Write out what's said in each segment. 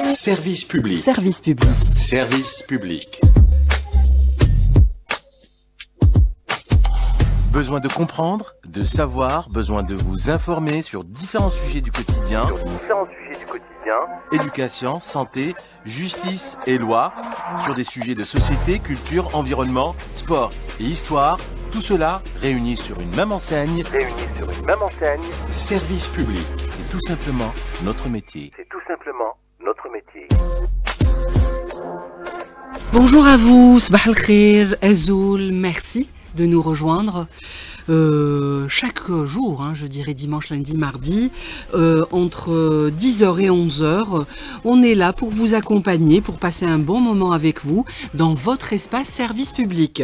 Service public. Service public. Service public. Besoin de comprendre, de savoir, besoin de vous informer sur différents sujets du quotidien. Éducation, santé, justice et loi, sur des sujets de société, culture, environnement, sport et histoire. Tout cela réuni sur une même enseigne. Service public. C'est tout simplement notre métier. Bonjour à vous, Sabah al-Khair, Azoul, merci de nous rejoindre chaque jour, je dirais dimanche, lundi, mardi, entre 10h et 11h. On est là pour vous accompagner, pour passer un bon moment avec vous dans votre espace service public.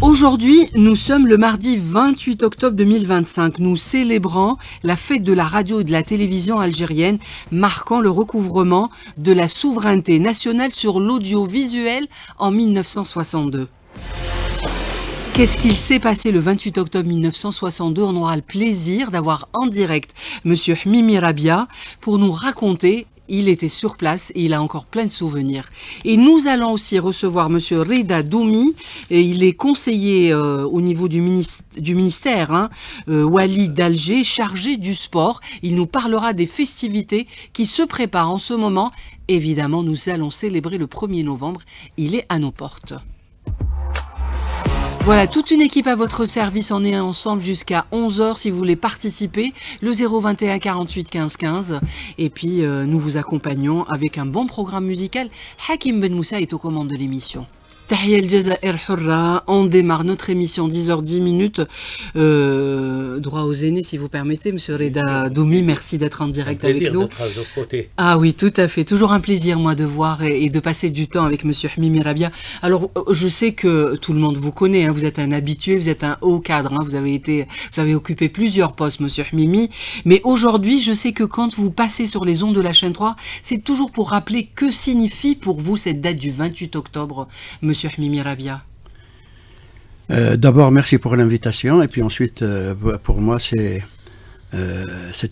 Aujourd'hui, nous sommes le mardi 28 octobre 2025. Nous célébrons la fête de la radio et de la télévision algérienne, marquant le recouvrement de la souveraineté nationale sur l'audiovisuel en 1962. Qu'est-ce qu'il s'est passé le 28 octobre 1962? On aura le plaisir d'avoir en direct Monsieur Hmimi Rabia pour nous raconter. Il était sur place et il a encore plein de souvenirs. Et nous allons aussi recevoir Monsieur Rida Doumi, et il est conseiller au niveau du ministère, Wali d'Alger, chargé du sport. Il nous parlera des festivités qui se préparent en ce moment. Évidemment, nous allons célébrer le 1er novembre. Il est à nos portes. Voilà, toute une équipe à votre service. On est ensemble jusqu'à 11h si vous voulez participer. Le 021 48 15 15. Et puis, nous vous accompagnons avec un bon programme musical. Hakim Ben Moussa est aux commandes de l'émission. Tahia El Jazair Hurra. On démarre notre émission 10h10. Droit aux aînés, si vous permettez. Monsieur Reda Doumi, merci d'être en direct avec nous. Ah oui, tout à fait. Toujours un plaisir, moi, de voir et de passer du temps avec Monsieur Hmimi Rabia. Alors, je sais que tout le monde vous connaît. Vous êtes un habitué, vous êtes un haut cadre. Vous avez occupé plusieurs postes, Monsieur Hmimi. Mais aujourd'hui, je sais que quand vous passez sur les ondes de la chaîne 3, c'est toujours pour rappeler que signifie pour vous cette date du 28 octobre, Monsieur Hmimi Rabia. D'abord, merci pour l'invitation. Et puis ensuite, pour moi, c'est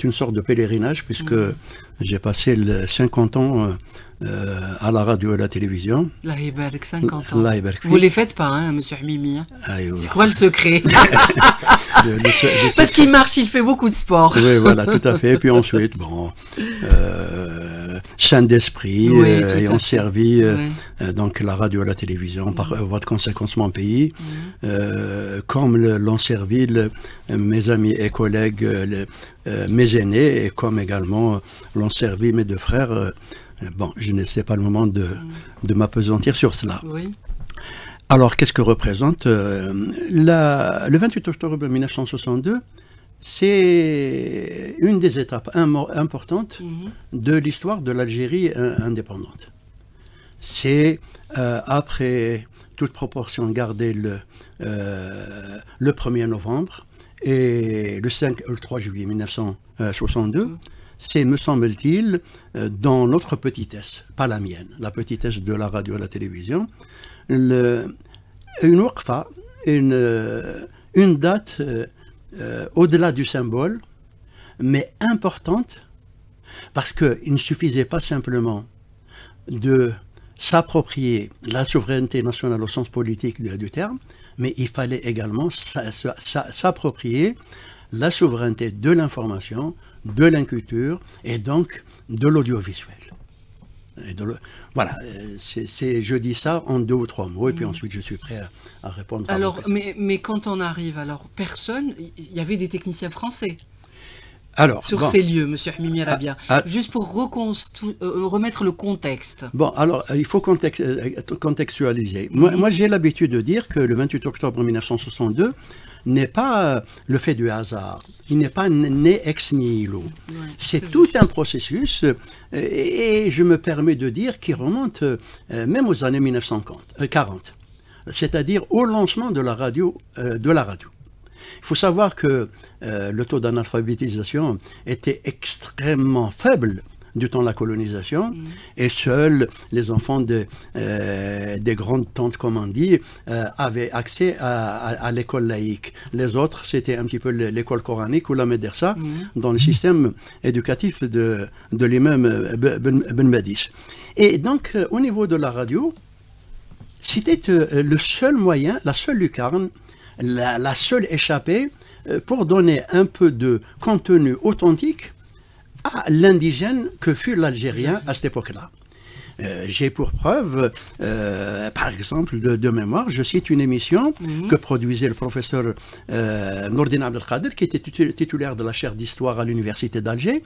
une sorte de pèlerinage puisque j'ai passé 50 ans à la radio et à la télévision. Allah Ibarak, 50 ans. Vous ne les faites pas, Monsieur Hmimi. C'est quoi le secret? Parce qu'il marche, il fait beaucoup de sport. Oui, voilà, tout à fait. Et puis ensuite, chaîne d'esprit, ayant servi donc la radio et la télévision par voie de conséquence mon pays, comme l'ont servi mes amis et collègues, mes aînés, et comme également l'ont servi mes deux frères. Je ne sais pas le moment de m'appesantir sur cela. Oui. Alors, qu'est-ce que représente le 28 octobre 1962? C'est une des étapes importantes de l'histoire de l'Algérie indépendante. C'est, après toute proportion gardée, le 1er novembre et le 3 juillet 1962, c'est, me semble-t-il, dans notre petitesse, pas la mienne, la petitesse de la radio et la télévision, une waqfa, une date au-delà du symbole, mais importante, parce qu'il ne suffisait pas simplement de s'approprier la souveraineté nationale au sens politique du terme, mais il fallait également s'approprier la souveraineté de l'information, de l'inculture et donc de l'audiovisuel. Voilà, je dis ça en 2 ou 3 mots et puis ensuite je suis prêt à répondre. Alors, mais quand on arrive, il y avait des techniciens français sur ces lieux, Monsieur Hmimi Rabia, juste pour remettre le contexte. Alors, il faut contextualiser. Moi j'ai l'habitude de dire que le 28 octobre 1962, n'est pas le fait du hasard, il n'est pas né ex nihilo. C'est tout un processus, et je me permets de dire qu'il remonte même aux années 1940, c'est-à-dire au lancement de la radio. Il faut savoir que le taux d'analphabétisation était extrêmement faible du temps de la colonisation, et seuls les enfants des grandes tantes, comme on dit, avaient accès à l'école laïque. Les autres, c'était un petit peu l'école coranique ou la médersa, dans le système éducatif de l'imam Ben Madis. Et donc, au niveau de la radio, c'était le seul moyen, la seule lucarne, la seule échappée pour donner un peu de contenu authentique à l'indigène que fut l'Algérien à cette époque-là. J'ai pour preuve, par exemple, de mémoire, je cite une émission que produisait le professeur Nourdine Abdelkader, qui était titulaire de la chaire d'histoire à l'université d'Alger,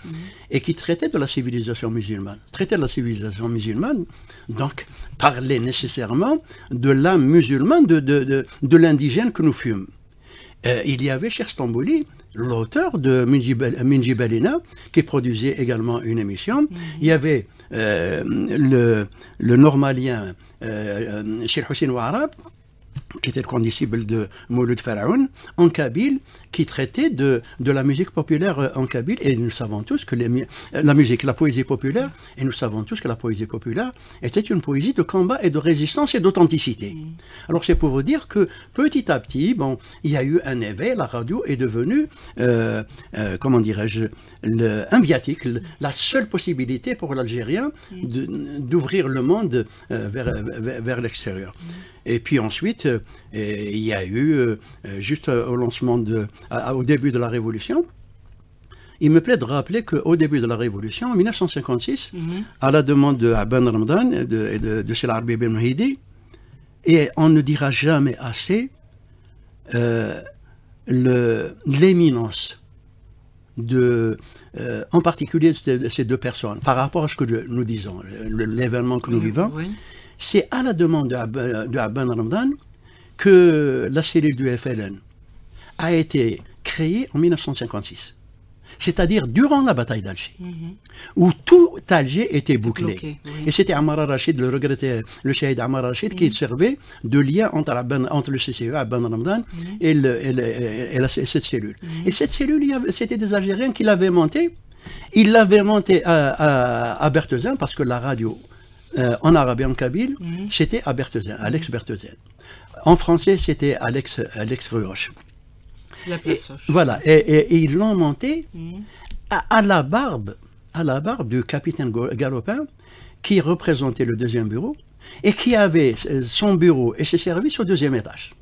et qui traitait de la civilisation musulmane. Traitait de la civilisation musulmane, donc parlait nécessairement de l'âme musulmane, de l'indigène que nous fûmes. Il y avait Cheikh Stambouli, l'auteur de Minji Balina, qui produisait également une émission. Il y avait le normalien Cheikh Hussein Ouarab, qui était le condisciple de Mouloud Pharaon, en kabyle, qui traitait de la musique populaire en kabyle. Et nous savons tous que la poésie populaire, et nous savons tous que la poésie populaire était une poésie de combat et de résistance et d'authenticité. Alors c'est pour vous dire que petit à petit, bon, il y a eu un éveil, la radio est devenue, comment dirais-je, un viatique, la seule possibilité pour l'Algérien d'ouvrir le monde vers l'extérieur. Et puis ensuite, il y a eu, juste au lancement au début de la Révolution, il me plaît de rappeler qu'au début de la Révolution, en 1956, à la demande de Ben Ramadan et de Sel Arbi Ben Mahidi, et on ne dira jamais assez l'éminence en particulier de ces deux personnes, par rapport à ce que nous disons, l'événement que nous vivons. C'est à la demande de Abban Ramadan que la cellule du FLN a été créée en 1956. C'est-à-dire durant la bataille d'Alger, où tout Alger était bouclé. Et c'était Ammar al-Rachid, le regretté, le shahid Ammar al-Rachid, qui servait de lien entre le CCE, Abban Ramadan, et cette cellule. Et cette cellule, c'était des Algériens qui l'avaient montée. Ils l'avaient montée à Berthezin, parce que la radio, en arabe et en kabyle, c'était à Berthezin, Alex Berthezin. En français, c'était Alex Ruoche. La place Hoche. Voilà, et ils l'ont monté à la barbe du capitaine Galopin, qui représentait le deuxième bureau, et qui avait son bureau et ses services au deuxième étage.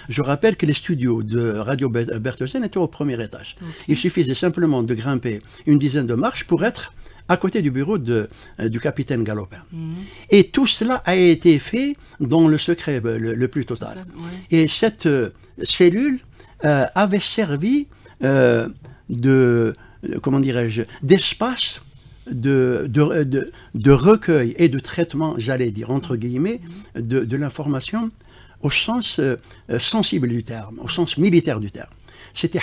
Je rappelle que les studios de Radio Berthezin étaient au premier étage. Il suffisait simplement de grimper une dizaine de marches pour être à côté du bureau du capitaine Galopin. Et tout cela a été fait dans le secret le plus total. Et cette cellule avait servi comment dirais-je, d'espace de recueil et de traitement, j'allais dire, entre guillemets, de l'information au sens sensible du terme, au sens militaire du terme. C'était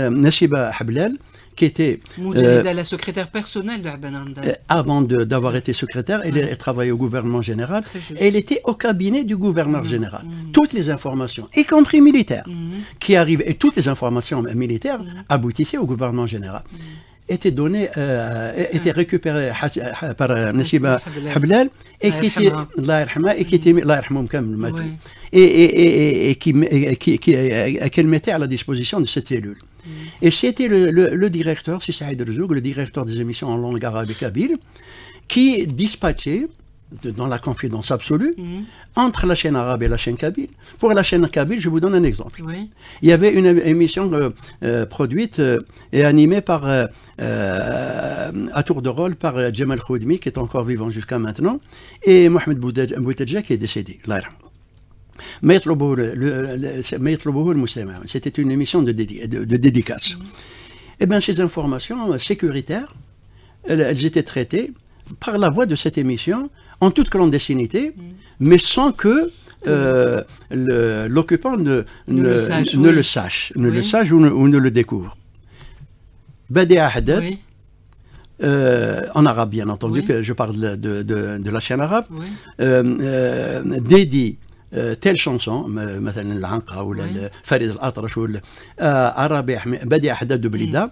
Nassiba Hablel, qui était la secrétaire personnelle de Abban Ramadan. Avant d'avoir été secrétaire, elle travaillait au gouvernement général. Elle était au cabinet du gouverneur général. Toutes les informations, y compris militaires, qui arrivaient, et toutes les informations militaires aboutissaient au gouvernement général, étaient données, étaient récupérées par Nassiba Hablel, et qui était, et qu'elle mettait à la disposition de cette cellule. Et c'était le directeur, c'est Saïd Rzoug, le directeur des émissions en langue arabe et kabyle, qui dispatchait, dans la confidence absolue, entre la chaîne arabe et la chaîne kabyle. Pour la chaîne kabyle, je vous donne un exemple. Il y avait une émission produite et animée à tour de rôle par Djemal Khoudmi, qui est encore vivant jusqu'à maintenant, et Mohamed Boutedja, qui est décédé. C'était une émission de dédicace. Eh bien, ces informations sécuritaires, elles étaient traitées par la voie de cette émission, en toute clandestinité, mais sans que l'occupant ne le sache ou ne le découvre. Badia Haddad, en arabe bien entendu, je parle de la chaîne arabe, dédie telle chanson, مثلا العنقة ولا فريد الأطرش ولا ربيع بدي أحداد بليدة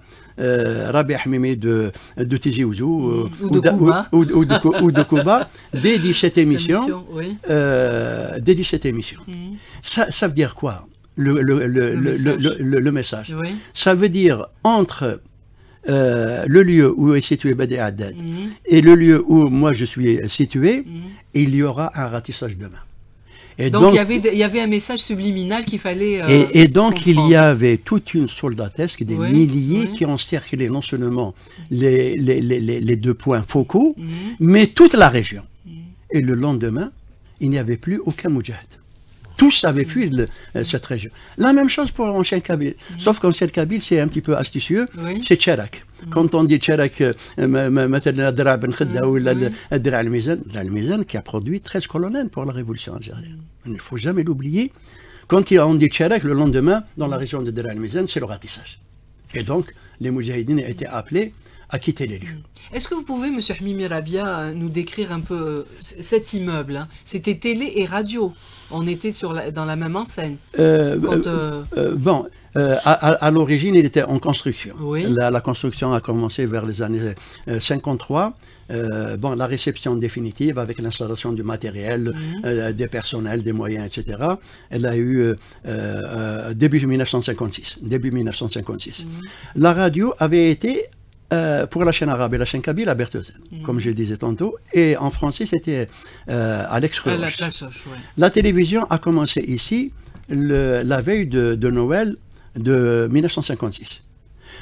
ربيع حميمي de Tizi Ouzou ou de Cuba dédie cette émission. Dédie cette émission. Ça veut dire quoi le message? Ça veut dire entre le lieu où est situé Badi Haddad et le lieu où moi je suis situé, il y aura un ratissage demain. Et donc il y avait un message subliminal qu'il fallait et donc comprendre. Il y avait toute une soldatesque, des milliers qui ont cerclé non seulement les deux points focaux, mais toute la région. Et le lendemain, il n'y avait plus aucun moudjahid. Tous avaient fui cette région. La même chose pour l'ancien Kabyle. Sauf qu'en ancien Kabyle, c'est un petit peu astucieux, c'est Tcharak. Quand on dit Tcharak, qui a produit 13 colonels pour la révolution algérienne. Il ne faut jamais l'oublier. Quand on dit Tcharak, le lendemain, dans la région de Dera al-Mizan, c'est le ratissage. Et donc, les moudjahidines étaient appelés à quitter les lieux. Est-ce que vous pouvez, M. Hmimi Rabia, nous décrire un peu cet immeuble, hein? C'était télé et radio. On était dans la même enseigne. Bon, à l'origine, il était en construction. Oui. La construction a commencé vers les années 53. Bon, la réception définitive avec l'installation du matériel, des personnels, des moyens, etc. Elle a eu début 1956. La radio avait été pour la chaîne arabe et la chaîne kabyle à Bertheuzen, comme je le disais tantôt, et en français c'était à l'Aix-Roche. La télévision a commencé ici la veille de Noël de 1956.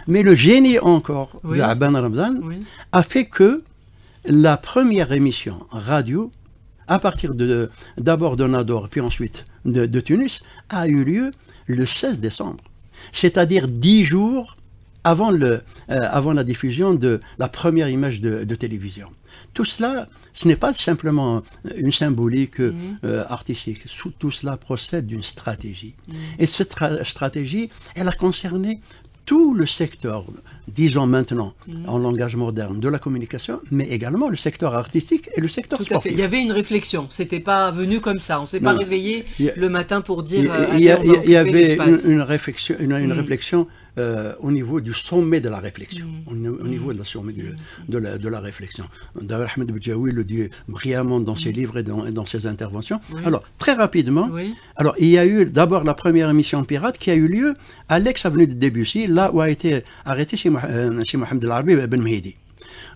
Mais le génie encore de Aban Ramzan a fait que la première émission radio, à partir d'abord de Nador, puis ensuite de Tunis, a eu lieu le 16 décembre, c'est-à-dire 10 jours avant la diffusion de la première image de télévision. Tout cela, ce n'est pas simplement une symbolique artistique. Tout cela procède d'une stratégie. Et cette stratégie, elle a concerné tout le secteur, disons maintenant, en langage moderne, de la communication, mais également le secteur artistique et le secteur sportif. Tout à fait. Il y avait une réflexion. C'était pas venu comme ça. On ne s'est pas réveillé le matin pour dire. Il y avait une réflexion au niveau du sommet de la réflexion. Au niveau de la sommet de la réflexion. D'ailleurs, Ahmed Bidjaoui le dit brillamment dans ses livres et dans ses interventions. Alors, très rapidement, alors, il y a eu d'abord la première émission pirate qui a eu lieu à l'ex-avenue de Debussy, là où a été arrêté chez Mohamed El Arabi Ben Mehdi.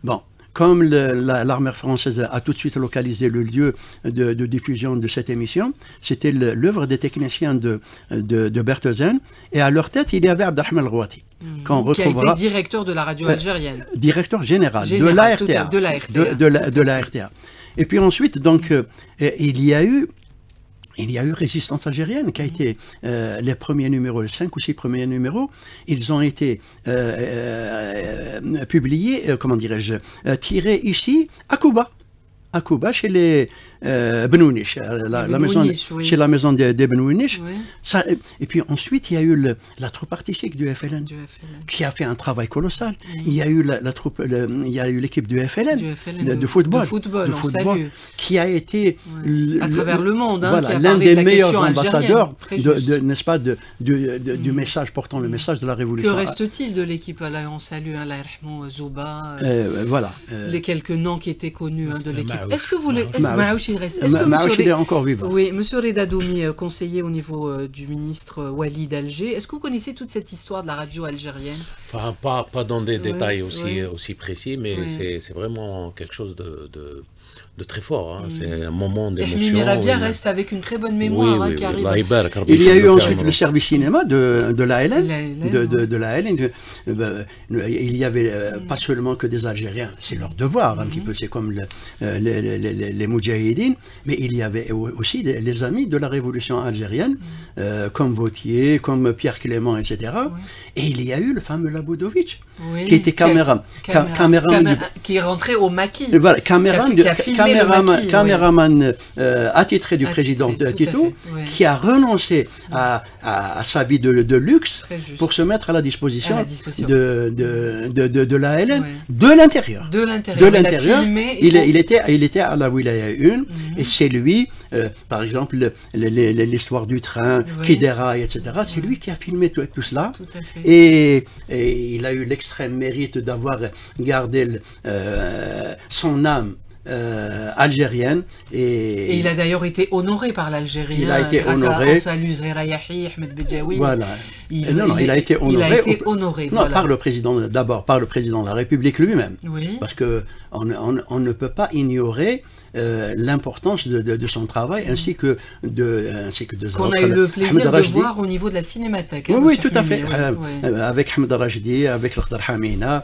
Bon. Comme l'armée française a tout de suite localisé le lieu de diffusion de cette émission, c'était l'œuvre des techniciens de Bertheuzen, et à leur tête, il y avait Abdelrahman El-Rouati. Qui a été directeur de la radio algérienne. Directeur général de la RTA. Et puis ensuite, donc, il y a eu Résistance algérienne qui a été les premiers numéros, les 5 ou 6 premiers numéros, ils ont été publiés, comment dirais-je, tirés ici à Cuba. À Cuba, chez les Benouniche, chez la maison des Benouniche. Et puis ensuite, il y a eu la troupe artistique du FLN, qui a fait un travail colossal. Il y a eu il y a eu l'équipe du FLN, de football, qui a été à travers le monde, voilà, l'un des meilleurs ambassadeurs, n'est-ce pas, du message portant le message de la révolution. Que reste-t-il de l'équipe? Là, on salue Allah Yarhamou, Zouba, les quelques noms qui étaient connus de l'équipe. Est-ce que vous voulez... Il est encore vivant. Oui, Monsieur Redadoumi, conseiller au niveau du ministre Walid Alger, est-ce que vous connaissez toute cette histoire de la radio algérienne? Enfin, pas dans des détails aussi précis, mais c'est vraiment quelque chose de très fort. Hein. C'est un moment d'émotion. Hmimi Rabia reste avec une très bonne mémoire qui arrive. Il y a eu ensuite le service cinéma de l'ALN. De l'ALN. Il y avait pas seulement que des Algériens, c'est leur devoir un petit peu, c'est comme les Moudjahidines, mais il y avait aussi les amis de la révolution algérienne, comme Vautier, comme Pierre Clément, etc. Et il y a eu le fameux Laboudovic, qui était caméraman qui est rentré au maquis. Voilà, caméraman caméraman attitré du président Tito, qui a renoncé à sa vie de luxe pour se mettre à la disposition de l'ALN, de l'intérieur. De l'intérieur. Il était à la Wilaya 1, et c'est lui, par exemple, l'histoire du train qui déraille, etc. C'est lui qui a filmé tout cela. Et il a eu l'extrême mérite d'avoir gardé son âme algérienne. Et il a d'ailleurs été honoré par l'Algérie. Il a été honoré. Voilà. Il a été honoré. Non, par le président, d'abord par le président de la République lui-même. Oui. Parce qu'on ne peut pas ignorer l'importance de son travail ainsi que de qu'on a eu le plaisir de voir au niveau de la cinémathèque. Oui, tout à fait. Avec Ahmed Rajdi, avec l'Akhdar Hamina.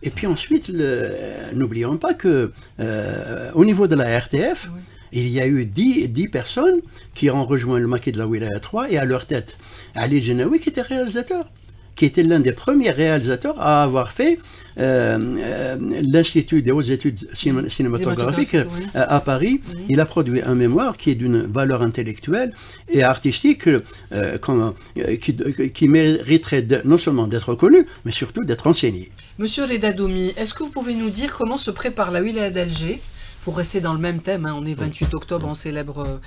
Et puis ensuite, n'oublions pas que au niveau de la RTF, il y a eu 10 personnes qui ont rejoint le maquis de la Wilaya 3, et à leur tête, Ali Genaoui, qui était réalisateur, qui était l'un des premiers réalisateurs à avoir fait l'Institut des hautes études cinématographiques à Paris. Il a produit un mémoire qui est d'une valeur intellectuelle et artistique qui mériterait non seulement d'être connu, mais surtout d'être enseigné. Monsieur Reda Doumi, est-ce que vous pouvez nous dire comment se prépare la Wilaya d'Alger? Pour rester dans le même thème, on est 28 octobre, on célèbre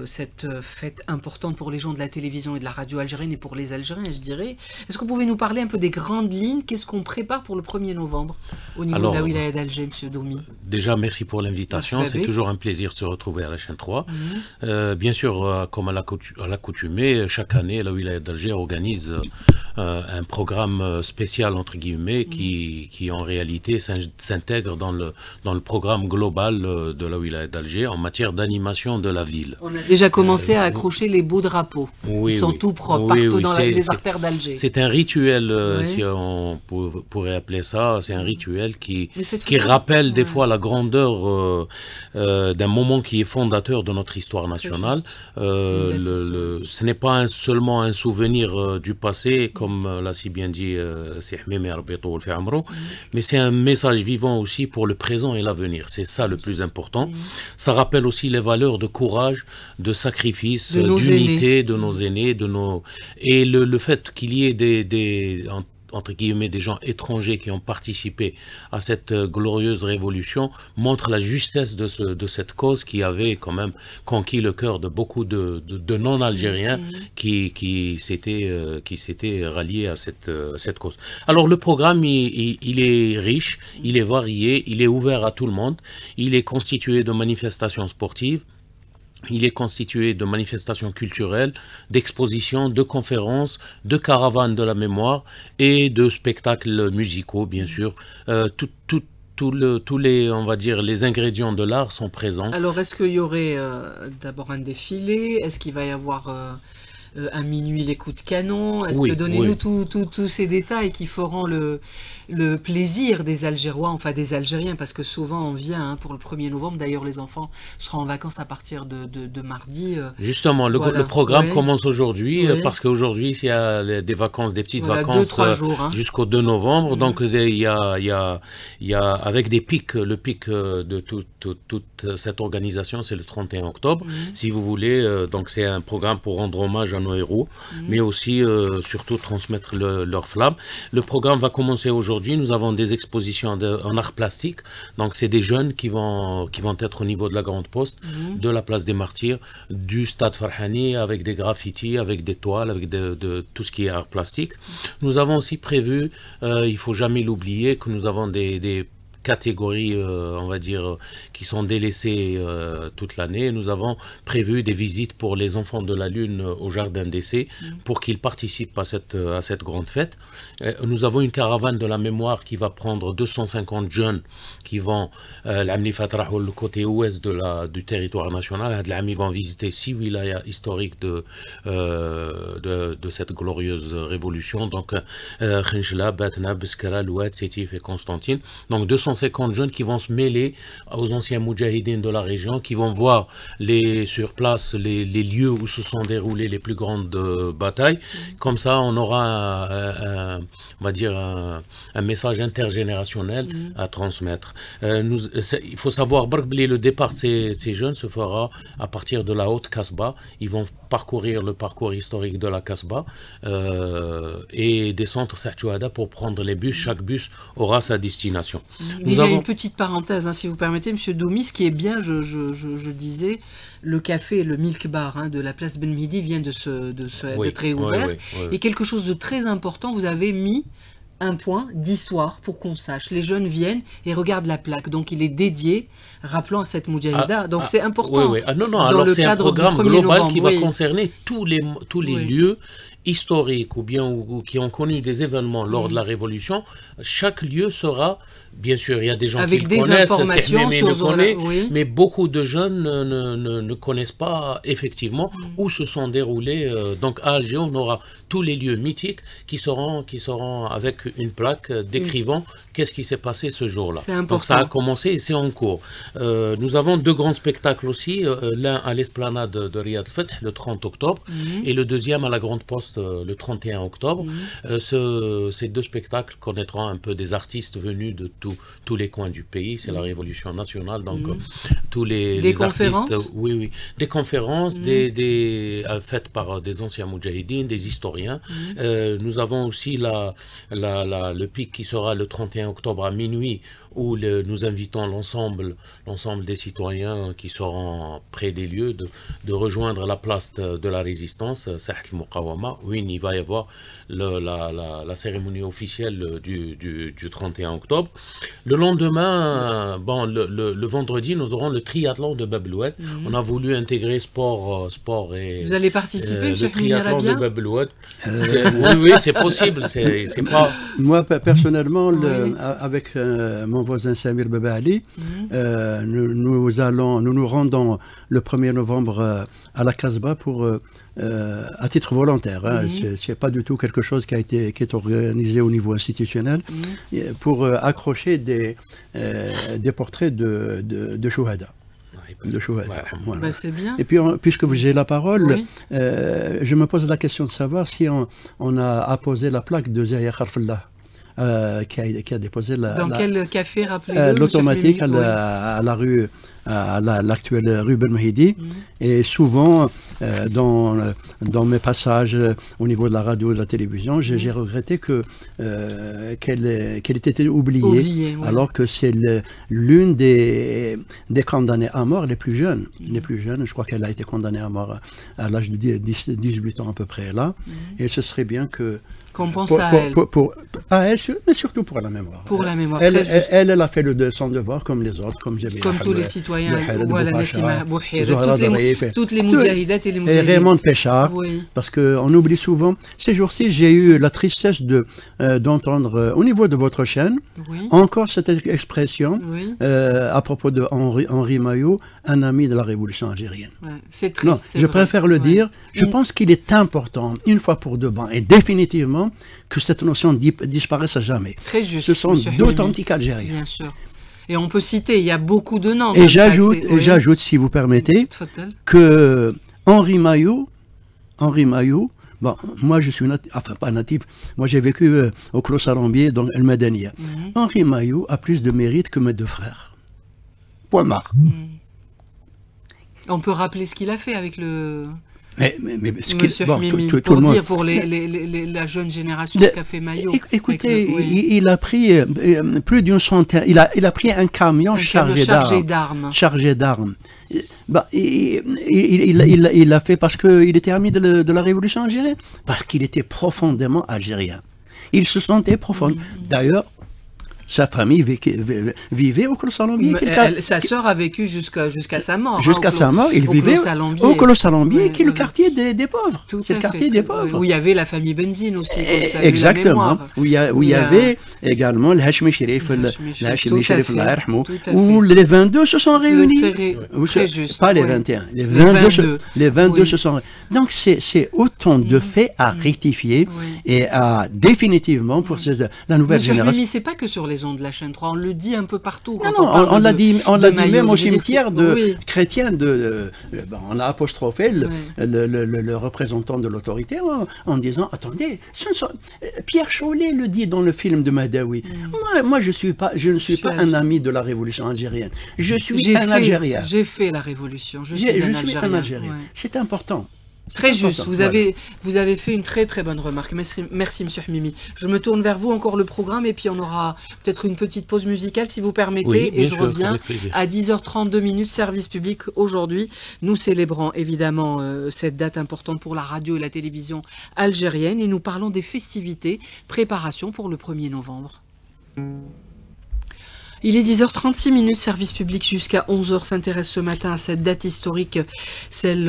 cette fête importante pour les gens de la télévision et de la radio algérienne et pour les Algériens, je dirais. Est-ce que vous pouvez nous parler un peu des grandes lignes? Qu'est-ce qu'on prépare pour le 1er novembre au niveau de la Wilaya d'Alger, Monsieur Doumi? Déjà, merci pour l'invitation. C'est toujours un plaisir de se retrouver à la chaîne 3. Bien sûr, comme à l'accoutumée, chaque année, la Wilaya d'Alger organise un programme spécial, entre guillemets, qui en réalité s'intègre dans le programme global de la Wilaya d'Alger en matière d'animation de la ville. On a déjà commencé à accrocher les beaux drapeaux. Ils sont tout propres, partout dans les artères d'Alger. C'est un rituel, si on pourrait appeler ça, c'est un rituel qui rappelle des fois la grandeur d'un moment qui est fondateur de notre histoire nationale. Ce n'est pas seulement un souvenir du passé, comme l'a si bien dit mais c'est un message vivant aussi pour le présent et l'avenir. C'est ça le plus important. Ça rappelle aussi les valeurs de courage, de sacrifice, d'unité de nos aînés, et le fait qu'il y ait entre guillemets, des gens étrangers qui ont participé à cette glorieuse révolution montre la justesse de cette cause qui avait quand même conquis le cœur de beaucoup de non-algériens qui s'étaient ralliés à cette cause. Alors le programme, il est riche, il est varié, il est ouvert à tout le monde, il est constitué de manifestations sportives, il est constitué de manifestations culturelles, d'expositions, de conférences, de caravanes de la mémoire et de spectacles musicaux, bien sûr. Tous les, on va dire, les ingrédients de l'art sont présents. Alors, est-ce qu'il y aurait d'abord un défilé? Est-ce qu'il va y avoir à minuit les coups de canon? Est-ce que donnez-nous tous ces détails qui feront le plaisir des Algérois, enfin des Algériens, parce que souvent on vient pour le 1er novembre. D'ailleurs, les enfants seront en vacances à partir de mardi. Justement, le programme commence aujourd'hui, parce qu'aujourd'hui, il y a des vacances, des petites vacances 2-3 jours, jusqu'au 2 novembre. Donc, il y a avec des pics, le pic de toute cette organisation, c'est le 31 octobre. Si vous voulez, donc c'est un programme pour rendre hommage à nos héros, mais aussi, surtout, transmettre leur flamme. Le programme va commencer aujourd'hui. Nous avons des expositions en art plastique. Donc, c'est des jeunes qui vont être au niveau de la Grande Poste, de la place des Martyrs, du stade Farhani, avec des graffitis, avec des toiles, avec de tout ce qui est art plastique. Nous avons aussi prévu, il ne faut jamais l'oublier, que nous avons des catégories, on va dire, qui sont délaissées toute l'année. Nous avons prévu des visites pour les enfants de la Lune au Jardin d'Essai pour qu'ils participent à cette grande fête. Nous avons une caravane de la mémoire qui va prendre 250 jeunes qui vont, le côté ouest du territoire national. Ils vont visiter 6 wilayas historiques de cette glorieuse révolution. Donc, Khenchela, Batna, Beskara, Louad, Sétif et Constantine. Donc, 250 250 jeunes qui vont se mêler aux anciens moudjahidines de la région, qui vont voir sur place les lieux où se sont déroulées les plus grandes batailles. Comme ça, on aura on va dire un message intergénérationnel à transmettre. Il faut savoir, le départ de ces jeunes se fera à partir de la haute Kasbah. Ils vont parcourir le parcours historique de la Kasbah et descendre Sahtuada pour prendre les bus. Chaque bus aura sa destination. Il y a une petite parenthèse, si vous permettez, Monsieur Doumi, ce qui est bien, je disais, le café, le Milk Bar de la place Ben Midi vient d'être réouvert. Et quelque chose de très important, vous avez mis un point d'histoire pour qu'on sache. Les jeunes viennent et regardent la plaque. Donc, il est dédié, rappelant à cette Moudjahida. Donc, c'est important. Non, alors c'est un programme global qui va concerner tous les lieux historiques ou qui ont connu des événements lors de la Révolution. Chaque lieu sera, bien sûr, il y a des gens qui le connaissent, mais beaucoup de jeunes ne connaissent pas effectivement où se sont déroulés. Donc à Alger, on aura tous les lieux mythiques qui seront avec une plaque décrivant qu'est-ce qui s'est passé ce jour-là. Donc ça a commencé et c'est en cours. Nous avons deux grands spectacles aussi, l'un à l'esplanade de Riyad Fath le 30 octobre et le deuxième à la Grande Poste le 31 octobre. Ces deux spectacles connaîtront un peu des artistes venus de tous les coins du pays. C'est la Révolution nationale, donc tous les artistes. Des conférences faites par des anciens moudjahidines, des historiens. Nous avons aussi le pic qui sera le 31 octobre à minuit, où nous invitons l'ensemble des citoyens qui seront près des lieux de rejoindre la place de la résistance, Sahat al-Muqawama, où il va y avoir la cérémonie officielle du 31 octobre. Le lendemain, le vendredi, nous aurons le triathlon de Bab el-Oued. On a voulu intégrer sport et... Vous allez participer, le triathlon de Bab el-Oued. Oui, c'est possible. C'est pas... Moi, personnellement, avec mon voisin Samir Babali, nous rendons le 1er novembre à la Kasbah à titre volontaire. C'est pas du tout quelque chose qui est organisé au niveau institutionnel pour accrocher des portraits de Chouhada. Voilà. C'est bien. Et puis, puisque j'ai la parole, je me pose la question de savoir si on a apposé la plaque de Zahia Kharfallah. Qui a déposé quel café, rappelez-le, l'automatique à l'actuelle rue Ben Mahidi. Et souvent, dans mes passages au niveau de la radio et de la télévision, j'ai regretté qu'elle ait été oubliée, alors que c'est l'une des condamnées à mort les plus jeunes. Je crois qu'elle a été condamnée à mort à l'âge de 18 ans à peu près là. Et ce serait bien qu'on pense à elle. À elle, mais surtout pour la mémoire. Pour la mémoire. Elle a fait son devoir comme les autres, comme tous les citoyens. Toutes les moudjahidates et les moudjahidines. Et Raymond Péchard, parce qu'on oublie souvent. Ces jours-ci, j'ai eu la tristesse d'entendre au niveau de votre chaîne encore cette expression à propos de Henri Maillot, un ami de la Révolution algérienne. C'est triste. Non, je préfère le dire. Je pense qu'il est important, une fois pour deux bancs, et définitivement, que cette notion disparaisse à jamais. Très juste. Ce sont d'authentiques Algériens. Bien sûr. Et on peut citer, il y a beaucoup de noms. Et j'ajoute, si vous permettez, que Henri Maillot, bon, moi je suis pas natif, moi j'ai vécu au Clos Salambier, donc El Madania. Henri Maillot a plus de mérite que mes deux frères. Point barre. On peut rappeler ce qu'il a fait avec le... Monsieur Mimi, pour dire pour la jeune génération ce qu'a fait Maillot. Écoutez, il a pris plus d'une centaine, il a pris un camion chargé d'armes. Il l'a fait parce qu'il était ami de la Révolution algérienne, parce qu'il était profondément algérien. Il se sentait profond. D'ailleurs, sa famille vivait au Clos Salambier. Sa sœur a vécu jusqu'à sa mort. Jusqu'à sa mort, il vivait au Clos Salambier, qui est le quartier des pauvres. C'est le quartier des pauvres. Où il y avait la famille Benzine aussi. Exactement. Où il y avait également le Hachmi Sherif, où les 22 se sont réunis. Pas les 21. Les 22 se sont réunis. Donc c'est autant de faits à rectifier et à définitivement pour la nouvelle génération. Mais c'est pas que sur les raison de la chaîne 3. On le dit un peu partout. Non, Quand non, parle on l'a de- dit, on de l'a dit Mayotte. même au Je veux dire, cimetière oui. chrétien on a apostrophé le représentant de l'autorité en disant attendez, Pierre Chollet le dit dans le film de Madawi. Moi je ne suis pas un ami de la révolution algérienne. Je suis un Algérien. J'ai fait la révolution. Je suis un un Algérien. Ouais. C'est important. Très juste, important, vous avez fait une très très bonne remarque. Merci Monsieur Mimi. Je me tourne vers vous, encore le programme, et puis on aura peut-être une petite pause musicale si vous permettez, Oui, et bien je sûr, reviens avec plaisir. à 10h32 minutes, service public aujourd'hui. Nous célébrons évidemment cette date importante pour la radio et la télévision algérienne, et nous parlons des festivités, préparation pour le 1er novembre. Il est 10h36 minutes, service public jusqu'à 11h s'intéresse ce matin à cette date historique, celle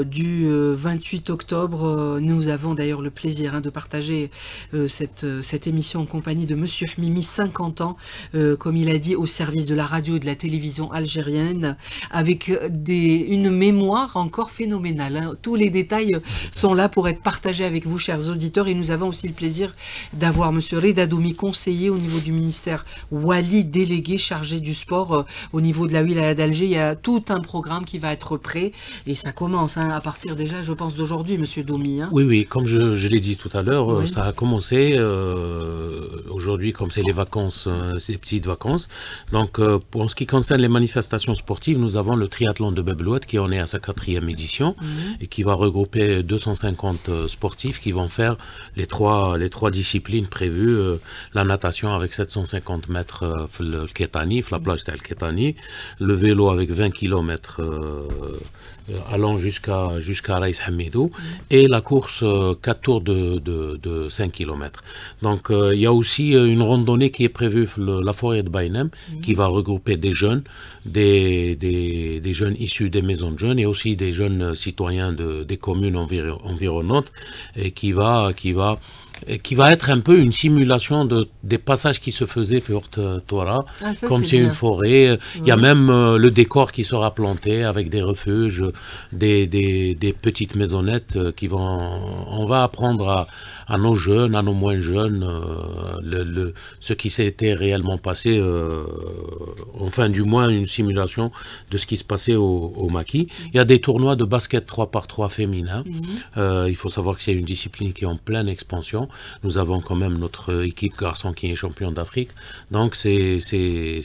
du 28 octobre. Nous avons d'ailleurs le plaisir de partager cette émission en compagnie de Monsieur Mimi, 50 ans, comme il a dit, au service de la radio et de la télévision algérienne, avec une mémoire encore phénoménale. Tous les détails sont là pour être partagés avec vous, chers auditeurs, et nous avons aussi le plaisir d'avoir Monsieur Reda Doumi, conseiller au niveau du ministère Wali, délégué chargé du sport au niveau de la wilaya d'Alger. Il y a tout un programme qui va être prêt et ça commence à partir déjà, je pense, d'aujourd'hui, Monsieur Doumi. Oui, comme je l'ai dit tout à l'heure, Oui. ça a commencé aujourd'hui, comme c'est les vacances, ces petites vacances. Donc, pour ce qui concerne les manifestations sportives, nous avons le triathlon de Beblouet qui en est à sa 4e édition et qui va regrouper 250 sportifs qui vont faire les trois disciplines prévues, la natation avec 750 mètres le Ketani, la plage d'Al Ketani, le vélo avec 20 km allant jusqu'à Raïs Hamidou, et la course 4 tours de 5 km. Donc il y a aussi une randonnée qui est prévue, la forêt de Baïnem, qui va regrouper des jeunes, des jeunes issus des maisons de jeunes et aussi des jeunes citoyens des communes environnantes, et qui va être un peu une simulation des passages qui se faisaient sur Torah, comme c'est une forêt. Il y a même le décor qui sera planté avec des refuges, des petites maisonnettes on va apprendre à nos jeunes, à nos moins jeunes, ce qui s'était réellement passé, enfin du moins une simulation de ce qui se passait au maquis. Il y a des tournois de basket 3x3 féminin. Il faut savoir que c'est une discipline qui est en pleine expansion. Nous avons quand même notre équipe garçon qui est champion d'Afrique. Donc c'est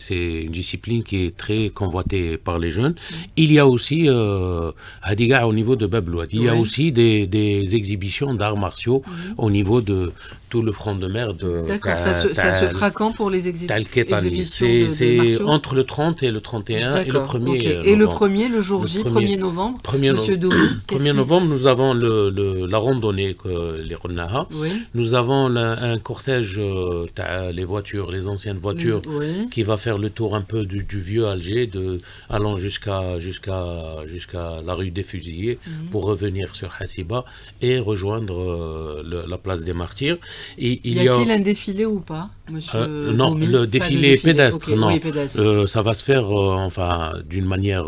une discipline qui est très convoitée par les jeunes. Il y a aussi, Hadiga, au niveau de Beblouet, il y a aussi des exhibitions d'arts martiaux au niveau de tout le front de mer. D'accord, ça se fera quand pour les exhibitions C'est martiaux entre le 30 et le 31 et le 1er novembre. Et le premier, le jour J, 1er novembre, Monsieur Doumi, 1er novembre, nous avons la randonnée, les Ronaha. Oui. Nous avons un cortège, les voitures, les anciennes voitures, qui va faire le tour un peu du vieux Alger, allant jusqu'à la rue des Fusillés, pour revenir sur Hassiba et rejoindre la place des Martyrs. Et y a-t-il un défilé ou pas, Monsieur non, Doumi? le défilé pédestre, non. Oui, pédestre. Ça va se faire d'une manière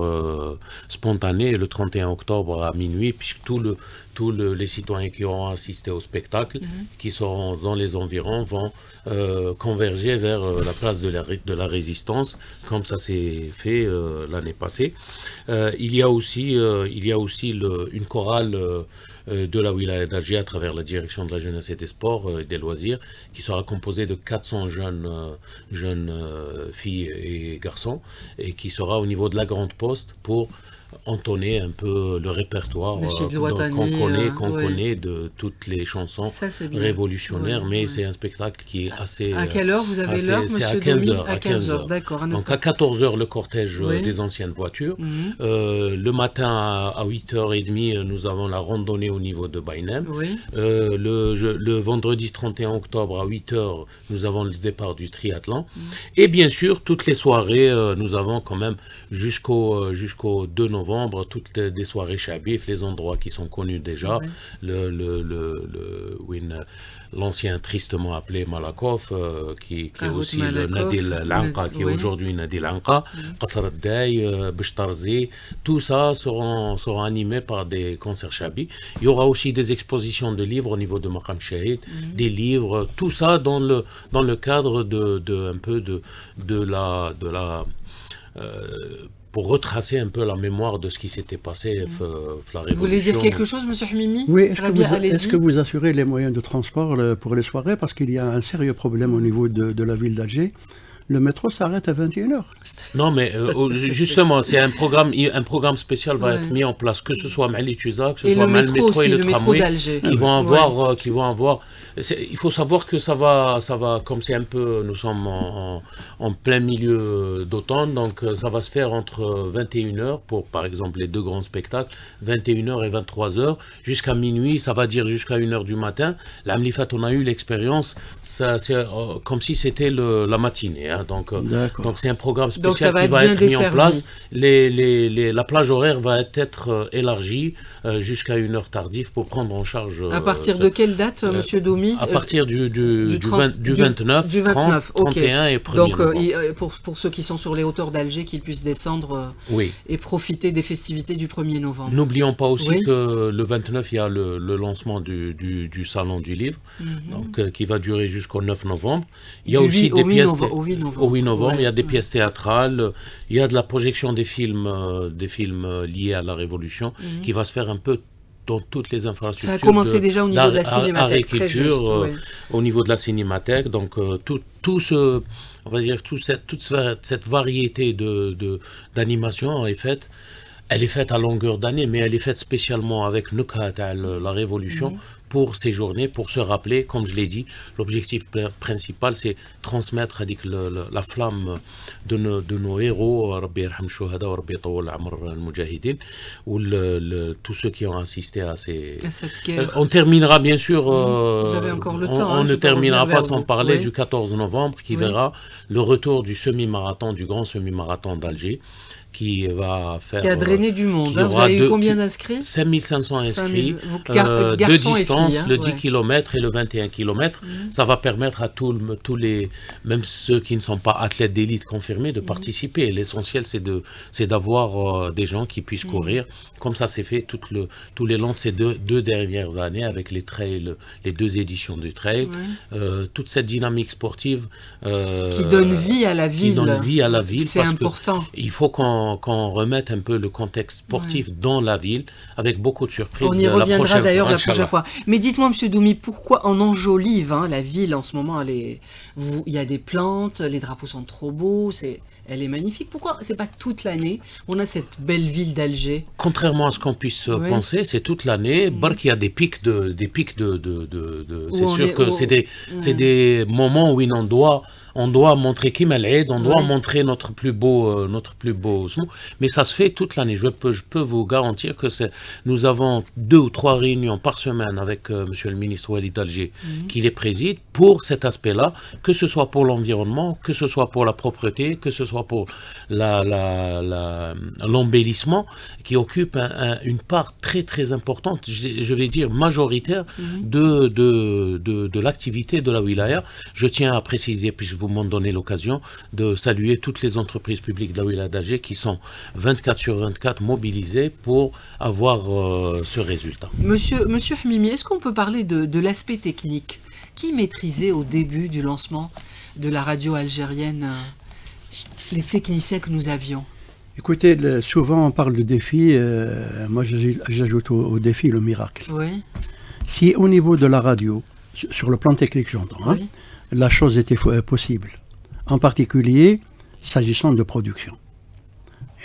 spontanée le 31 octobre à minuit, puisque tous les citoyens qui auront assisté au spectacle, qui seront dans les environs, vont converger vers la place de la Résistance, comme ça s'est fait l'année passée. Il y a aussi une chorale de la wilaya d'Alger à travers la direction de la jeunesse et des sports et des loisirs, qui sera composée de 400 jeunes filles et garçons, et qui sera au niveau de la Grande Poste pour entonner un peu le répertoire qu'on connaît de toutes les chansons révolutionnaires, mais c'est un spectacle qui est assez... À quelle heure vous avez l'heure, c'est Monsieur Doumi? À 15h, d'accord. Donc à 14h, le cortège des anciennes voitures. Le matin à 8h30, nous avons la randonnée au niveau de Baïnem. Le vendredi 31 octobre à 8h, nous avons le départ du triathlon. Et bien sûr, toutes les soirées, nous avons quand même jusqu'au 2 novembre novembre, toutes des soirées chabif, les endroits qui sont connus déjà, l'ancien tristement appelé Malakoff, qui est aussi le Nadi Lanqa, qui est aujourd'hui Nadi Lanqa, Qasr al-Day, Bishtarzi, tout ça seront animés par des concerts chabi. Il y aura aussi des expositions de livres au niveau de Maqam Shahid, des livres, tout ça dans le cadre pour retracer un peu la mémoire de ce qui s'était passé la Révolution. Vous voulez dire quelque chose, monsieur Hmimi? Oui, est-ce que vous assurez les moyens de transport pour les soirées? Parce qu'il y a un sérieux problème au niveau de la ville d'Alger. Le métro s'arrête à 21h. Non, mais justement, c'est un programme spécial va être mis en place, que ce soit Mali Tuza, que ce soit le métro et le tramway, qui vont avoir. Il faut savoir que ça va, comme c'est un peu, nous sommes en plein milieu d'automne, donc ça va se faire entre 21h pour, par exemple, les deux grands spectacles, 21h et 23h, jusqu'à minuit, ça va dire jusqu'à 1h du matin. L'Amlifat, on a eu l'expérience, c'est comme si c'était la matinée. Donc c'est un programme spécial qui va être mis en place. La plage horaire va être élargie jusqu'à 1h tardive pour prendre en charge. À partir de quelle date, monsieur Domi? À partir du 29, 30, 31 et 1er Donc pour ceux qui sont sur les hauteurs d'Alger, qu'ils puissent descendre et profiter des festivités du 1er novembre. N'oublions pas aussi que le 29, il y a le lancement du Salon du Livre, donc, qui va durer jusqu'au 9 novembre. Il y a aussi des pièces... Au 8 novembre, il y a des pièces théâtrales, il y a de la projection des films liés à la Révolution, qui va se faire un peu dans toutes les infrastructures. Ça a commencé déjà au niveau de la cinémathèque, très juste, au niveau de la cinémathèque. Donc toute cette variété d'animation est faite. Elle est faite à longueur d'année, mais elle est faite spécialement avec Nukhat, la Révolution, pour ces journées, pour se rappeler, comme je l'ai dit, l'objectif principal, c'est transmettre la flamme de nos héros, Rabbi Yarham Shuhada, Rabbi Tawal Amr al-Mujahidin, ou tous ceux qui ont assisté à cette guerre. On terminera bien sûr, vous avez encore le temps, on ne terminera pas sans parler du 14 novembre, qui verra le retour du semi-marathon, du grand semi-marathon d'Alger, qui a drainé du monde. Vous avez eu combien d'inscrits? 5500 inscrits, de distance, le 10 km et le 21 km. Ça va permettre à tous les, même ceux qui ne sont pas athlètes d'élite confirmés, de participer. L'essentiel, c'est d'avoir des gens qui puissent courir, comme ça s'est fait tous les longs de ces deux dernières années, avec les trails, les 2 éditions du trail. Toute cette dynamique sportive qui donne vie à la ville. C'est important. Il faut qu'on remette un peu le contexte sportif dans la ville, avec beaucoup de surprises. On y reviendra d'ailleurs la prochaine fois. Mais dites-moi, monsieur Domi, pourquoi on enjolive la ville en ce moment? Il y a des plantes, les drapeaux sont trop beaux, elle est magnifique. Pourquoi c'est pas toute l'année on a cette belle ville d'Alger? Contrairement à ce qu'on puisse penser, c'est toute l'année. Il y a des pics de c'est sûr que c'est des moments où on doit montrer Kim al-Eid, on doit montrer notre plus beau mais ça se fait toute l'année. Je peux vous garantir que nous avons 2 ou 3 réunions par semaine avec monsieur le ministre Walid Alger, qui les préside, pour cet aspect-là, que ce soit pour l'environnement, que ce soit pour la propreté, que ce soit pour l'embellissement, qui occupe une part très très importante, je vais dire majoritaire, de l'activité de la wilaya. Je tiens à préciser, puisque vous m'en donnez l'occasion, de saluer toutes les entreprises publiques de la wilaya d'Alger qui sont 24/24 mobilisées pour avoir ce résultat. Monsieur Hmimi, est-ce qu'on peut parler de l'aspect technique? Qui maîtrisait au début du lancement de la radio algérienne les techniciens que nous avions? Écoutez, souvent on parle de défi, moi j'ajoute au défi le miracle. Si au niveau de la radio, sur le plan technique j'entends, la chose était possible, en particulier s'agissant de production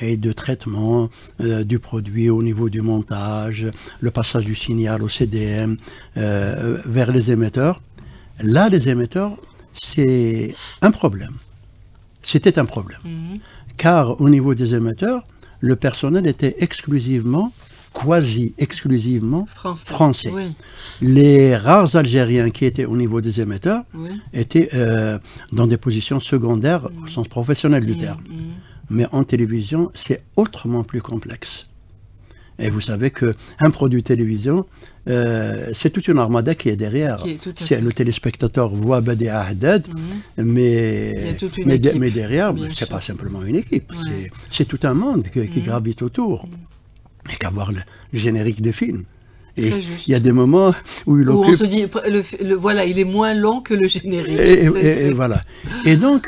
et de traitement du produit au niveau du montage, le passage du signal au CDM vers les émetteurs. Là, les émetteurs, c'est un problème. C'était un problème. Car au niveau des émetteurs, le personnel était quasi-exclusivement français. Les rares Algériens qui étaient au niveau des émetteurs étaient dans des positions secondaires au sens professionnel du terme. mais en télévision, c'est autrement plus complexe. Et vous savez qu'un produit télévision, c'est toute une armada qui est derrière. Le téléspectateur voit Badia Haddad, mais derrière, ce n'est pas simplement une équipe. C'est tout un monde qui gravite autour. Et qu'à voir le générique des films. Et il y a des moments où il occupe... on se dit, voilà, il est moins long que le générique. Et voilà. Et donc,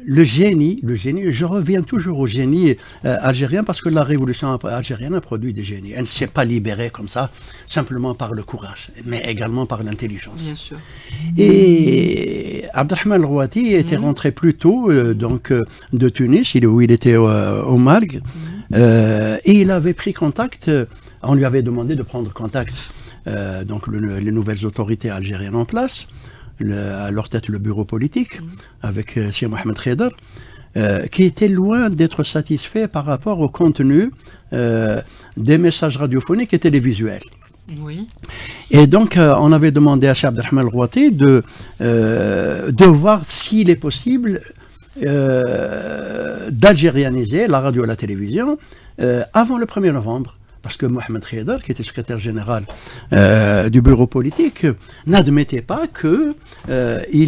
le génie, je reviens toujours au génie algérien parce que la révolution algérienne a produit des génies. Elle ne s'est pas libérée comme ça, simplement par le courage, mais également par l'intelligence. Bien sûr. Et Abdelrahman El-Rouati était rentré plus tôt de Tunis, où il était au Malg, et il avait pris contact. On lui avait demandé de prendre contact, donc les nouvelles autorités algériennes en place, à leur tête le bureau politique, avec Cheikh Mohamed Khedar, qui était loin d'être satisfait par rapport au contenu des messages radiophoniques et télévisuels. Oui. Et donc, on avait demandé à Cheikh Abdelrahman El-Rouati de voir s'il est possible d'algérianiser la radio et la télévision avant le 1er novembre. Parce que Mohamed Khedar, qui était secrétaire général du bureau politique, n'admettait pas qu'il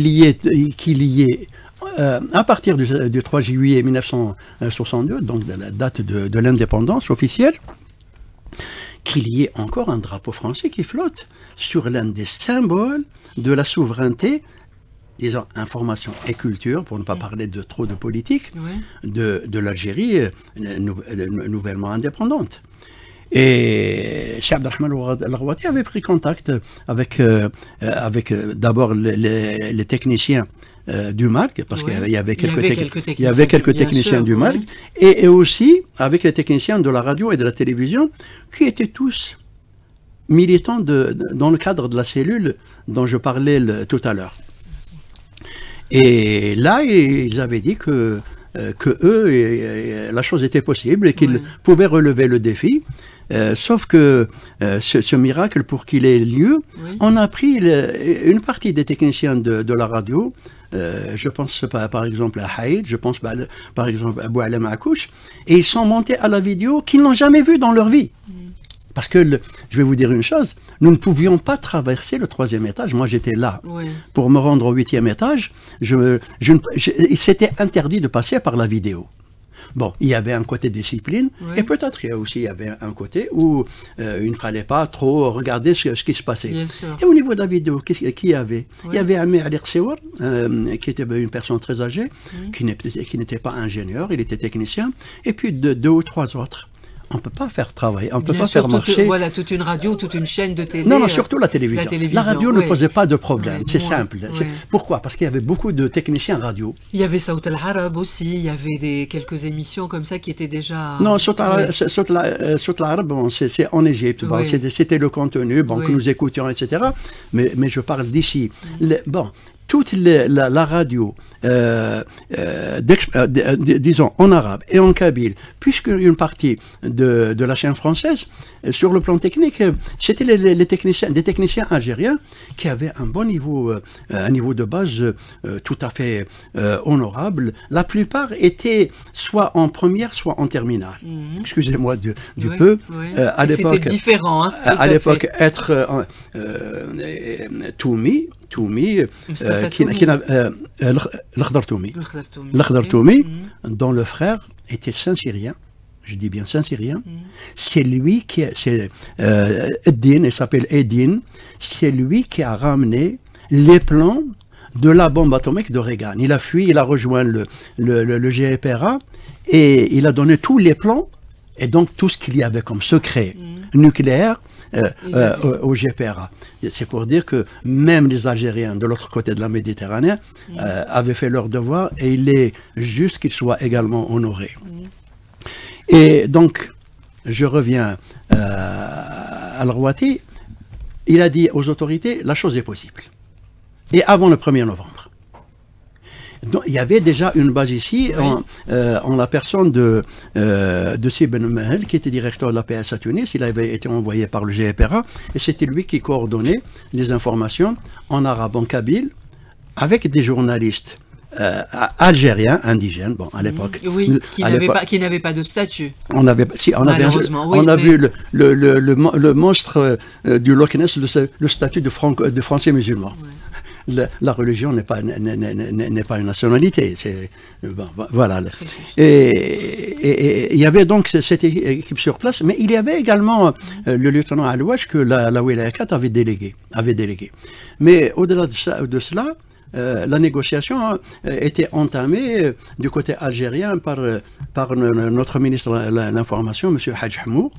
y ait à partir du 3 juillet 1962, donc de la date de l'indépendance officielle, qu'il y ait encore un drapeau français qui flotte sur l'un des symboles de la souveraineté, disons information et culture, pour ne pas parler de trop de politique, de l'Algérie nouvellement indépendante. Et Cheikh Abdelrahman El-Rouati avait pris contact avec d'abord les techniciens du Malg, parce qu'il y avait quelques techniciens du Malg, et aussi avec les techniciens de la radio et de la télévision, qui étaient tous militants dans le cadre de la cellule dont je parlais tout à l'heure. Et là, ils avaient dit que eux, la chose était possible et qu'ils pouvaient relever le défi. Sauf que ce miracle, pour qu'il ait lieu, on a pris une partie des techniciens de la radio, je pense par exemple à Haïd, je pense par exemple à Boualem Akouch, et ils sont montés à la vidéo qu'ils n'ont jamais vue dans leur vie. Parce que, je vais vous dire une chose, nous ne pouvions pas traverser le 3e étage. Moi, j'étais là. Pour me rendre au 8e étage, il s'était interdit de passer par la vidéo. Bon, il y avait un côté discipline, et peut-être il y avait un côté où il ne fallait pas trop regarder ce qui se passait. Et au niveau de la vidéo, qui y avait? Il y avait Ami Ali Rsewar, qui était une personne très âgée, qui n'était pas ingénieur, il était technicien, et puis deux ou trois autres. On ne peut pas faire travailler, on ne peut pas faire marcher. Voilà, toute une radio, toute une chaîne de télé. Non, surtout la télévision. La radio ne posait pas de problème, c'est simple. Pourquoi? Parce qu'il y avait beaucoup de techniciens radio. Il y avait Saout al-Arab aussi, il y avait quelques émissions comme ça qui étaient déjà... Non, Saout al-Arab, c'est en Égypte, c'était le contenu que nous écoutions, etc. Mais je parle d'ici. Toute la radio, disons en arabe et en kabyle, puisque une partie de la chaîne française, sur le plan technique, c'était des techniciens algériens qui avaient un bon niveau, un niveau de base tout à fait honorable. La plupart étaient soit en première, soit en terminale. Excusez-moi du peu. À l'époque, c'était différent. Hein, à l'époque, être Toumi, L'Akhdar Toumi, dont le frère était Saint-Syrien, je dis bien Saint-Syrien, c'est lui qui, Eddin, il s'appelle Eddin, c'est lui qui a ramené les plans de la bombe atomique de Reagan. Il a fui, il a rejoint le GPRA et il a donné tous les plans et donc tout ce qu'il y avait comme secret nucléaire au GPRA. C'est pour dire que même les Algériens de l'autre côté de la Méditerranée avaient fait leur devoir et il est juste qu'ils soient également honorés. Et donc, je reviens à El-Rouati, il a dit aux autorités, la chose est possible. Et avant le 1er novembre. Donc, il y avait déjà une base ici, en la personne de Sib Ben Mahel, qui était directeur de la PS à Tunis. Il avait été envoyé par le GPRA, et c'était lui qui coordonnait les informations en arabe, en kabyle, avec des journalistes algériens, indigènes, bon, à l'époque. Oui, qui n'avaient pas de statut. On avait vu le monstre du Loch Ness, le statut de Français musulmans. Ouais. La religion n'est pas une nationalité. Bon, voilà. Et il y avait donc cette équipe sur place, mais il y avait également le lieutenant Alouache que la Wilaya 4 avait délégué. Mais au-delà de cela, la négociation était entamée du côté algérien par notre ministre de l'Information, M. Hadj Hamou,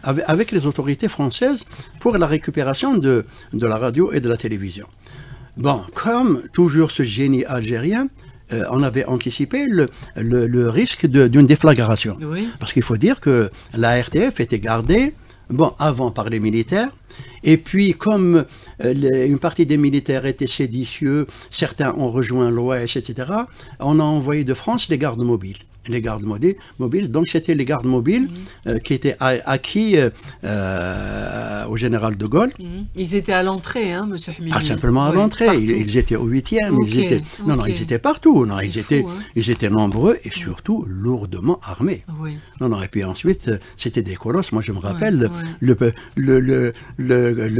avec les autorités françaises pour la récupération de la radio et de la télévision. Bon, comme toujours ce génie algérien, on avait anticipé le risque d'une déflagration. Oui. Parce qu'il faut dire que la RTF était gardée, avant par les militaires, et puis comme une partie des militaires étaient séditieux, certains ont rejoint l'Ouest, etc., on a envoyé de France des gardes mobiles. Les gardes mobiles, donc c'était les gardes mobiles qui étaient acquis au général de Gaulle. Ils étaient à l'entrée, hein, monsieur Hmimi. Pas simplement à l'entrée, ils étaient au 8e, ils étaient partout, ils étaient nombreux et surtout lourdement armés. Oui. Et puis ensuite, c'était des colosses. Moi je me rappelle, le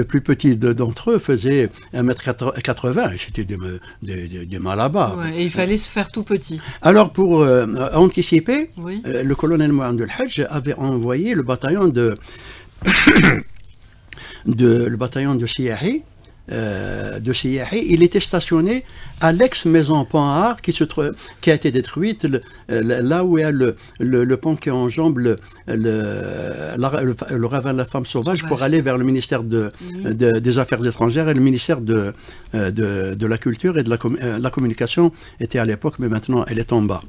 plus petit d'entre eux faisait 1m80, c'était des Malabas. Ouais, et il fallait se faire tout petit. Alors pour anticiper, le colonel Mohamed El Hadj avait envoyé le bataillon de Siyahi. Il était stationné à l'ex-maison Panhard qui a été détruite, là où il y a le pont qui enjambe le ravin de la femme sauvage pour aller vers le ministère des Affaires étrangères et le ministère de la Culture et de la Communication était à l'époque, mais maintenant elle est en bas.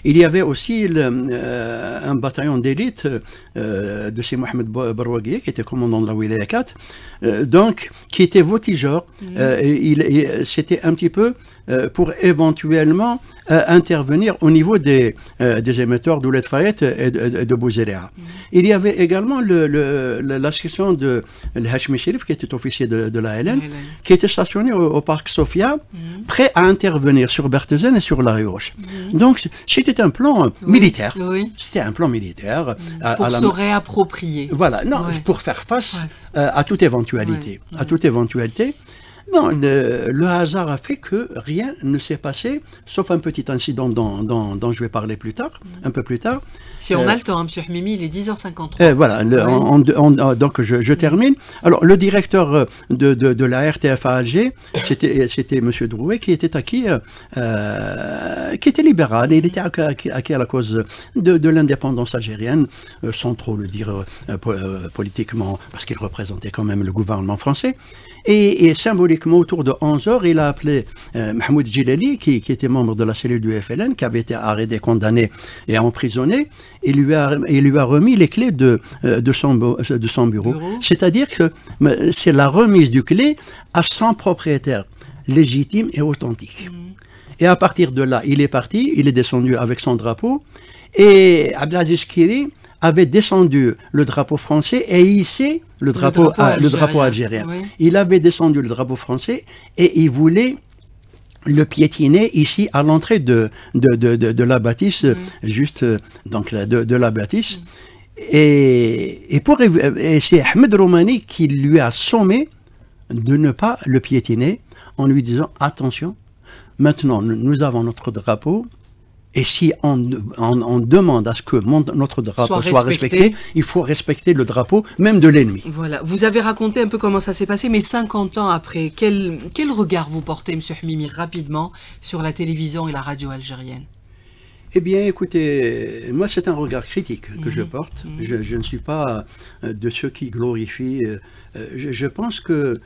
Il y avait aussi un bataillon d'élite de C. Mohamed Barouagui, qui était commandant de la Wilaya 4, donc qui était voltigeur. C'était un petit peu pour éventuellement intervenir au niveau des émetteurs d'Ouled Fayet et de Bouzéléa. Il y avait également la section de Hachmi Sherif, qui était officier de l'ALN, qui était stationné au parc Sofia, prêt à intervenir sur Berthézen et sur la Rioche. Donc c'était un plan militaire. Oui. C'était un plan militaire. Pour se réapproprier. Voilà, pour faire face à toute éventualité. À toute éventualité. Non, le hasard a fait que rien ne s'est passé, sauf un petit incident dont je vais parler un peu plus tard. Si on a le temps, hein, M. Hmimi, il est 10h53. Voilà, donc je termine. Alors, le directeur de la RTF à Alger, c'était M. Drouet, qui était acquis, qui était libéral, et il était acquis à la cause de l'indépendance algérienne, sans trop le dire politiquement, parce qu'il représentait quand même le gouvernement français. Et symboliquement, autour de 11h, il a appelé Mahmoud Djilali, qui était membre de la cellule du FLN, qui avait été arrêté, condamné et emprisonné, et lui a remis les clés de son bureau. C'est-à-dire que c'est la remise du clé à son propriétaire, légitime et authentique. Et à partir de là, il est parti, il est descendu avec son drapeau, et Abdelaziz Kiri avait descendu le drapeau français et hissé le drapeau algérien. Oui. Il avait descendu le drapeau français et il voulait le piétiner ici à l'entrée de la bâtisse, juste donc de la bâtisse. Et c'est Ahmed Romani qui lui a sommé de ne pas le piétiner en lui disant « Attention, maintenant nous avons notre drapeau, et si on demande à ce que notre drapeau soit respecté, il faut respecter le drapeau, même de l'ennemi. » Voilà. Vous avez raconté un peu comment ça s'est passé, mais 50 ans après, quel regard vous portez, M. Hmimi, rapidement, sur la télévision et la radio algérienne? Eh bien, écoutez, moi, c'est un regard critique que je porte. Je ne suis pas de ceux qui glorifient. Je pense que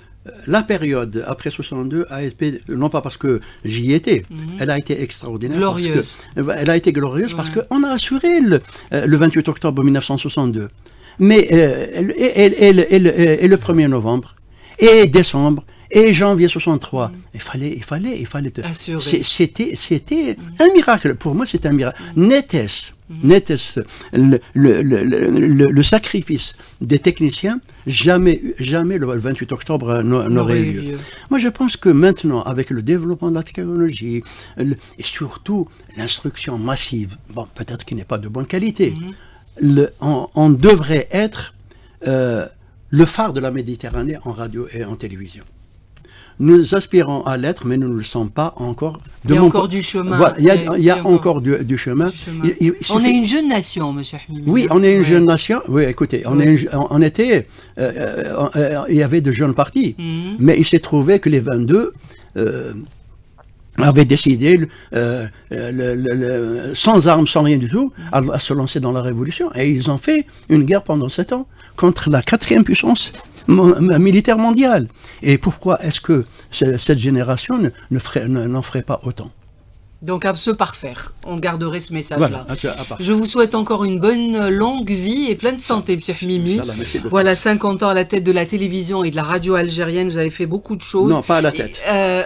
la période après 62 a été, non pas parce que j'y étais, elle a été extraordinaire. Glorieuse. Elle a été glorieuse parce qu'on a assuré le 28 octobre 1962. Mais et le 1er novembre, et décembre, Et janvier 63, il fallait Assurer. c'était un miracle. Pour moi, c'est un miracle. N'était-ce le sacrifice des techniciens, jamais le 28 octobre n'aurait eu lieu. Moi, je pense que maintenant, avec le développement de la technologie, et surtout l'instruction massive, bon, peut-être qu'il n'est pas de bonne qualité, on devrait être le phare de la Méditerranée en radio et en télévision. Nous aspirons à l'être, mais nous ne le sommes pas encore. Il y a encore du chemin. Voilà, il y a encore du chemin. On est une jeune nation, monsieur Hamimi. Oui, on est une jeune nation. Oui, écoutez, on était... il y avait de jeunes partis, mais il s'est trouvé que les 22... avaient décidé, sans armes, sans rien du tout, à se lancer dans la révolution. Et ils ont fait une guerre pendant 7 ans contre la 4e puissance militaire mondiale. Et pourquoi est-ce que cette génération n'en ferait pas autant? Donc à se parfaire, on garderait ce message-là. Voilà, je vous souhaite encore une bonne longue vie et pleine santé, monsieur Hamimi. Voilà, 50 ans à la tête de la télévision et de la radio algérienne, vous avez fait beaucoup de choses. Non, pas à la tête. À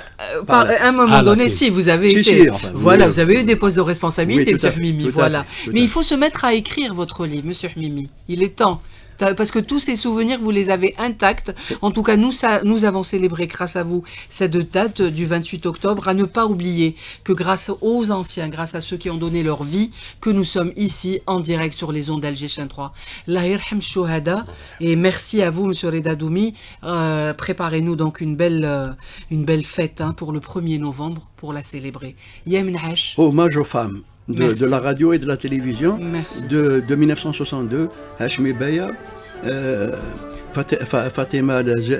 un moment donné, si, vous avez été... voilà, vous avez eu des postes de responsabilité, monsieur Hamimi, voilà. Mais il faut se mettre à écrire votre livre, monsieur Hamimi. Il est temps. Parce que tous ces souvenirs, vous les avez intacts. En tout cas, nous avons célébré, grâce à vous, cette date du 28 octobre, à ne pas oublier que grâce aux anciens, grâce à ceux qui ont donné leur vie, que nous sommes ici, en direct sur les ondes d'Alger Chaîne 3. Allah yarham shuhada. Et merci à vous, monsieur Reda Doumi. Préparez-nous donc une belle fête pour le 1er novembre, pour la célébrer. Yemen Hash. Hommage aux femmes. De la radio et de la télévision. Merci. De 1962, Hachmi Beya,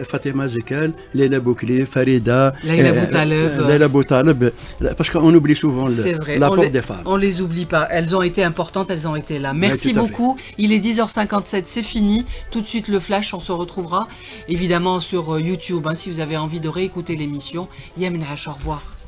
Fatima Zekel, Leila Boukli, Farida, Leila Boutaleb, parce qu'on oublie souvent l'apport des femmes. On ne les oublie pas, elles ont été importantes, elles ont été là. Merci beaucoup, il est 10h57, c'est fini. Tout de suite le flash, on se retrouvera évidemment sur YouTube, si vous avez envie de réécouter l'émission. Yemen Hash, au revoir.